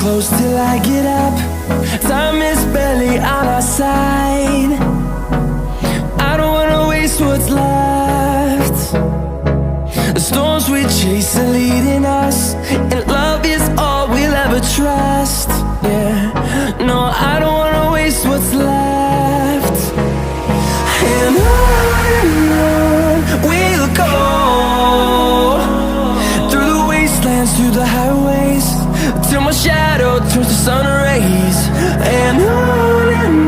close till I get up. Time is barely on our side. I don't wanna waste what's left. The storms we chase are leading us, and love is all we'll ever trust. Yeah, no, I don't wanna waste what's left. And on we'll go, through the wastelands, through the highways, till my shadow turns to sun rays. And on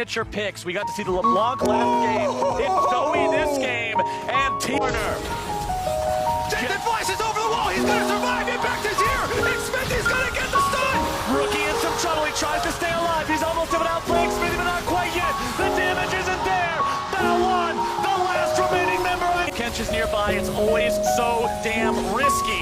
amateur picks. We got to see the LeBlanc last game, it's Zoe this game, and Turner. Jacob flashes over the wall, he's gonna survive, Impact is here, and Smithy's gonna get the stun! Rookie in some trouble, he tries to stay alive, he's almost able to outflank Smithy, but not quite yet. The damage isn't there. Battle 1, the last remaining member of it. Kench is nearby, it's always so damn risky.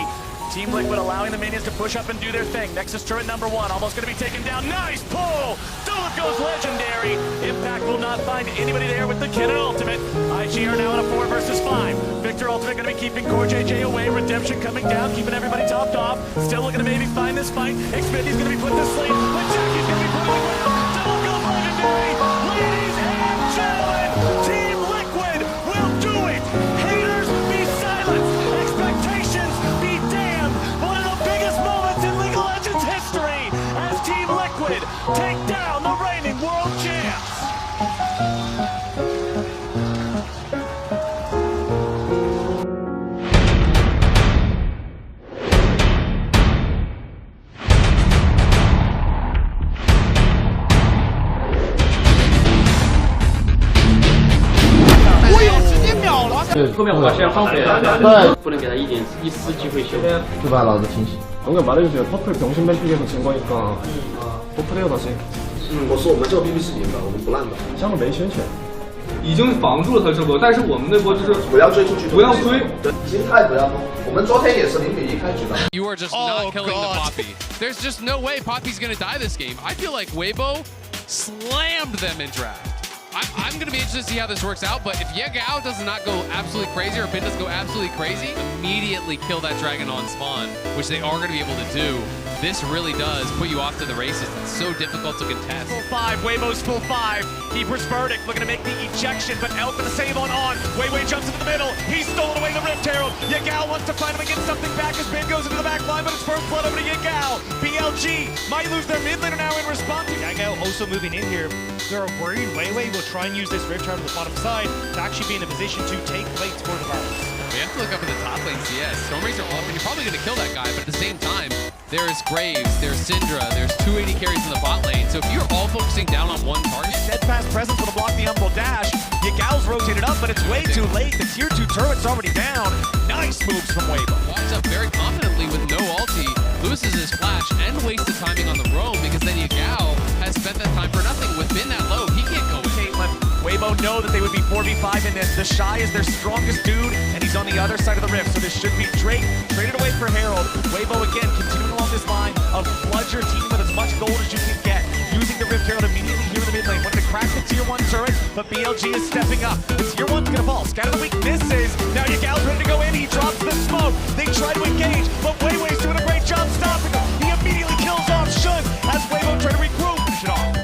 Team Liquid allowing the minions to push up and do their thing. Nexus turret number 1, almost going to be taken down. Nice pull! Duluth goes legendary. Impact will not find anybody there with the Cannon ultimate. IG are now in a 4 versus 5. Victor ultimate going to be keeping Core JJ away. Redemption coming down, keeping everybody topped off. Still looking to maybe find this fight. Xfindy's going to be put to sleep, but Jackie's going to be put on the ground. Duluth goes legendary. Ladies and gentlemen, Team Liquid will do it. Haters, be silent. Expectations, be damned. One of the biggest moments in League of Legends history as Team Liquid take down the reigning world champs.后面我把这样放回来，对，不能给他一丝机会休，对吧？老子清醒。 방금 말해주세요. 퍼플 병신 뱀픽에서 진 거니까 퍼플해요 다시. 我说我们这个 BBC 赢的，我们不烂的。下面没宣选，已经防住了他这波，但是我们那波就是不要追出去，不要追，心态不要动。我们昨天也是0-1开局的。You are just not killing the Poppy. There's just no way Poppy's gonna die this game. I feel like Weibo slammed them in draft. I'm going to be interested to see how this works out, but if Yegao does not go absolutely crazy or Bin does go absolutely crazy, immediately kill that dragon on spawn, which they are going to be able to do. This really does put you off to the races. It's so difficult to contest. Full 5, Weibo's full 5. Keeper's verdict, looking to make the ejection, but Elk with the save on. Weiwei jumps into the middle. He's stolen away the Rift Herald. Yegao wants to find him and get something back as Bin goes into the back line, but it's first blood over to Yegao. BLG might lose their mid laner now in response. Yagao also moving in here. They're worried Weiwei will try and use this Rift Herald on the bottom side to actually be in a position to take plates for the Virus. We have to look up at the top lane CS. Stormrazer off, and you're probably going to kill that guy, but at the same time, there's Graves, there's Syndra, there's 280 carries in the bot lane. So if you're all focusing down on one target, Steadfast presence will block the Umbral dash. Yagao's rotated up, but it's way too late. The tier 2 turret's already down. Nice moves from Weibo. walks up very confidently with no ulti, loses his flash, and wastes the timing on the roam because then Yagao has spent that time for nothing. With Bin that low, he can't go with Caitlyn. Weibo know that they would be 4v5 in this. The Shy is their strongest dude, and he's on the other side of the rift, so this should be Drake traded away for Herald. Weibo again continuing along this line of flood your team with as much gold as you can get, using the Rift Herald immediately here in the mid lane. Wanted to crack the tier 1 turret, but BLG is stepping up. The tier 1's gonna fall. Scatter the weak misses. Now Yagao's ready to go in. He drops the smoke. They try to engage, but Weiwei's doing a great job stopping him. He immediately kills off Shun as Weibo try to regroup. Finish it off.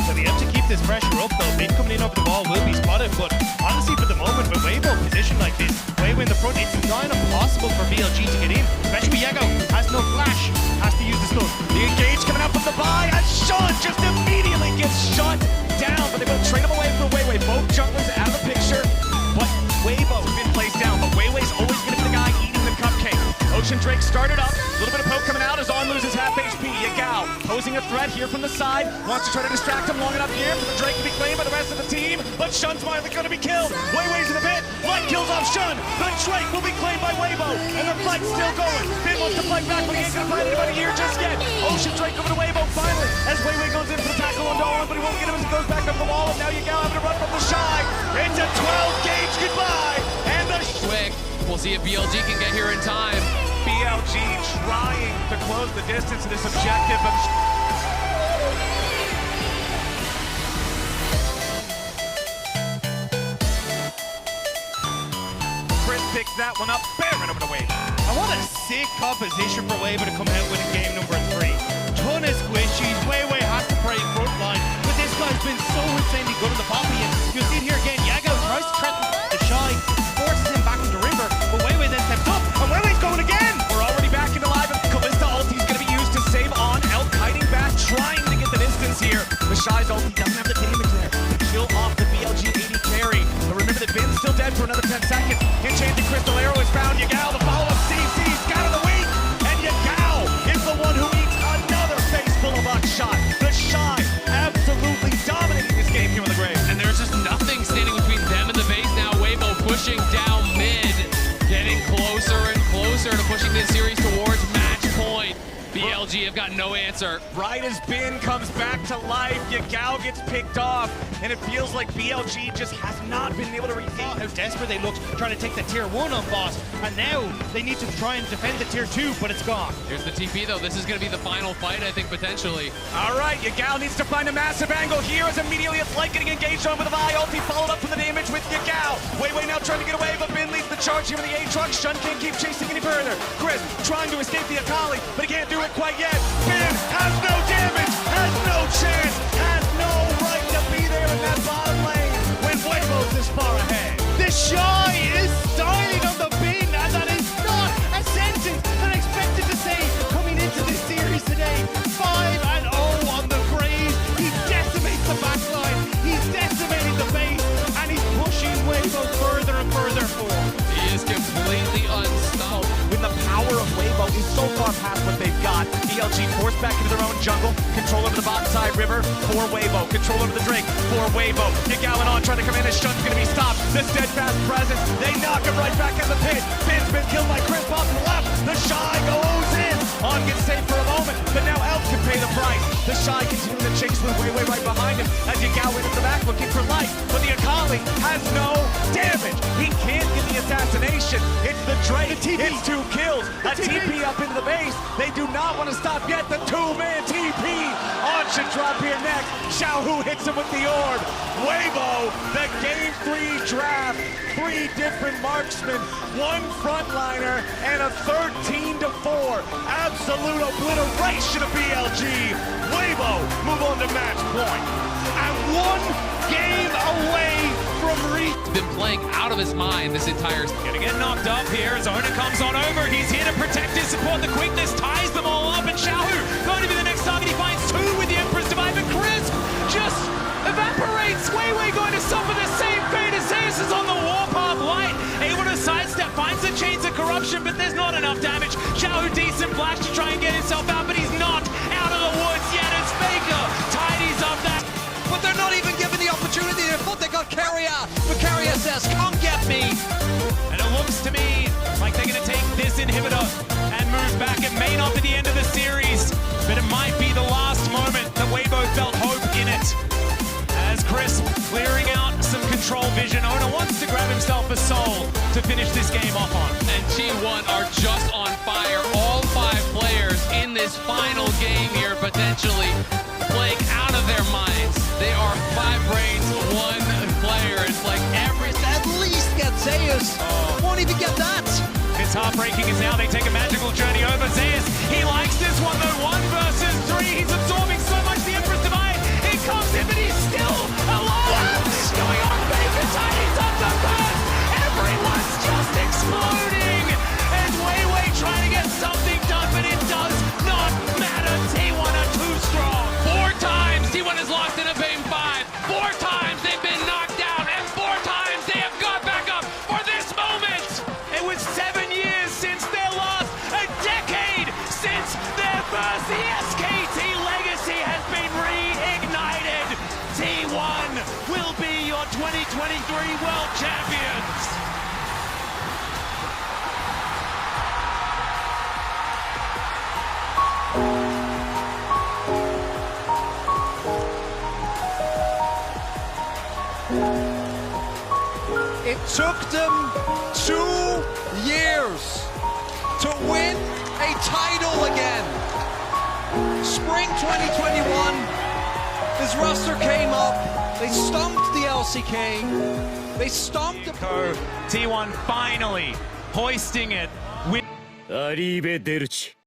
So they have to keep this pressure up though. Bin coming in over the wall will be spotted, but honestly for the moment with Weibo positioned like this, Weibo in the front, it's not impossible for BLG to get in, especially with Yagao has no flash, has to use the stun. The engage coming out from the buy, and Sean just immediately gets shut down, but they both trade him away for Weiwei. Both junglers out of the picture, but Weibo's been placed down, but Weiwei's always gonna be the guy eating the cupcake. Ocean Drake started up, a little bit of poke coming out as On loses half HP. Yagao posing a threat here from the side, wants to try to distract him long enough here for the Drake to be claimed by the rest of the team, but Shun's finally gonna be killed. Weiwei's in the pit, Light kills off Shun, but Drake will be claimed by Weibo, and the fight's still going. Bin wants to fight back, but he ain't gonna find anybody here just yet. Ocean Drake over to Weibo finally, as Weiwei goes in for the tackle on Dolan, but he won't get him as he goes back up the wall, and now Yagao having to run from the Shy. It's a 12-gauge goodbye, and the quick. We'll see if BLG can get here in time. BLG trying to close the distance to this objective, but Chris picks that one up, bearing over to Weibo. And what a sick composition for Weibo to come out with in game number 3. Ton of squishies, Weiwei has to pray front line, but this guy's been so insanely good in the Poppy, and you'll see it here again, Yagao tries to threaten the Shy, forces him back into river, but Weiwei then steps up, and Weiwei's going again! We're already back into live, and Kalista ulti's gonna be used to save On. Elk kiting back, trying to get the distance here. The Shy's ulti doesn't have the damage there to kill off the BLG 80 carry. But remember that Bin's still dead for another 10 seconds. Enchanted Crystal Arrow is found. Yagao, the follow-up CC, scatter the weak, and Yagao is the one who eats another face full of shot. The Shy absolutely dominating this game. BLG have got no answer. Right as Bin comes back to life, Yagao gets picked off, and it feels like BLG just has not been able to regain. How desperate they looked trying to take the tier 1 on boss, and now they need to try and defend the tier 2, but it's gone. Here's the TP though. This is going to be the final fight, I think, potentially. All right, Yagao needs to find a massive angle here as immediately it's like getting engaged on with a Vi ulti, followed up from the damage with Yagao. Wei now trying to get away, but Bin leads the charge here with the A-Truck. Shun can't keep chasing any further. Chris trying to escape the Akali, but he can't do it quite yet. Bin has no damage, has no chance, has no right to be there in that bottom lane when Weibo's this far ahead. The Shy is styling on the Bin, and that is not a sentence that I expected to say coming into this series today. 5-0 on the Graves. He decimates the backline, he's decimating the base, and he's pushing Weibo further and further forward. He is completely unstoppable. When the power of Weibo is so far past what they've got, BLG forced back into their own jungle, control over the bottom side river for Weibo, control over the Drake for Weibo. Yagao on trying to come in as Shun's gonna be stopped. The steadfast presence, they knock him right back in the pit. Bin's been killed by Chris off to the left. The Shy goes in. On gets saved for a moment, but now Elf can pay the price. The Shy continuing to chase with Wei right behind him as Yagao in the back looking for life, but the Akali has no damage. He can't get the assassination. It's the Drake. It's 2 kills. A TP up into the base. They do not want to stop yet. The 2-man TP. On should drop here next. Xiaohu hits him with the orb. Weibo, the game 3 draft. 3 different marksmen, 1 frontliner, and a 13-4. Absolute obliteration of BLG. Weibo move on to match point. And 1 game away from Been playing out of his mind this entire. Gonna get knocked up here. Zona comes on over. He's here to protect his support. The quickness ties them all up, and Xiaohu going to be the next target. He finds 2 with the Empress Divide, but Chris just evaporates. Wei going to suffer the same fate as Zeus is on the warpath light. Able to sidestep, finds the chains of corruption, but there's not enough damage. Xiaohu decent flash to try and get himself out, but he's not out of the woods yet. It's Faker tidies up that. But they're not even given the opportunity. They thought they got Carrier, but Carrier says, "Come get me." And it looks to me like they're going to take this inhibitor and move back. It may not be the end of the series, but it might be the last moment that Weibo felt hope in it. As Chris clearing out some control vision, Ona wants to grab himself a soul to finish this game off on. And T1 are just on fire. All 5 players in this final game here, potentially playing out of their minds. They are 5 brains, 1 player. It's like every. At least get Zeus. Won't even get that. It's heartbreaking as now they take a magical journey over Zeus. He likes this one though, 1 versus 3. He's absorbing so much the Empress Divide. It comes in, but he's still alive. What's going on, baby? Tiny's up the burst. Everyone's just exploding. And Wei trying to get something done, but it does not matter. T1 are too strong. 4 times T1 has lost in a Bane 5. 4 times they've been knocked down, and 4 times they have got back up for this moment. It was 7 years since their loss, a decade since their first. The SKT legacy has been reignited. T1 will be your 2023 World Champions. It took them 2 years to win a title again. Spring 2021, this roster came up, they stomped the LCK, they stomped the... T1 finally hoisting it with...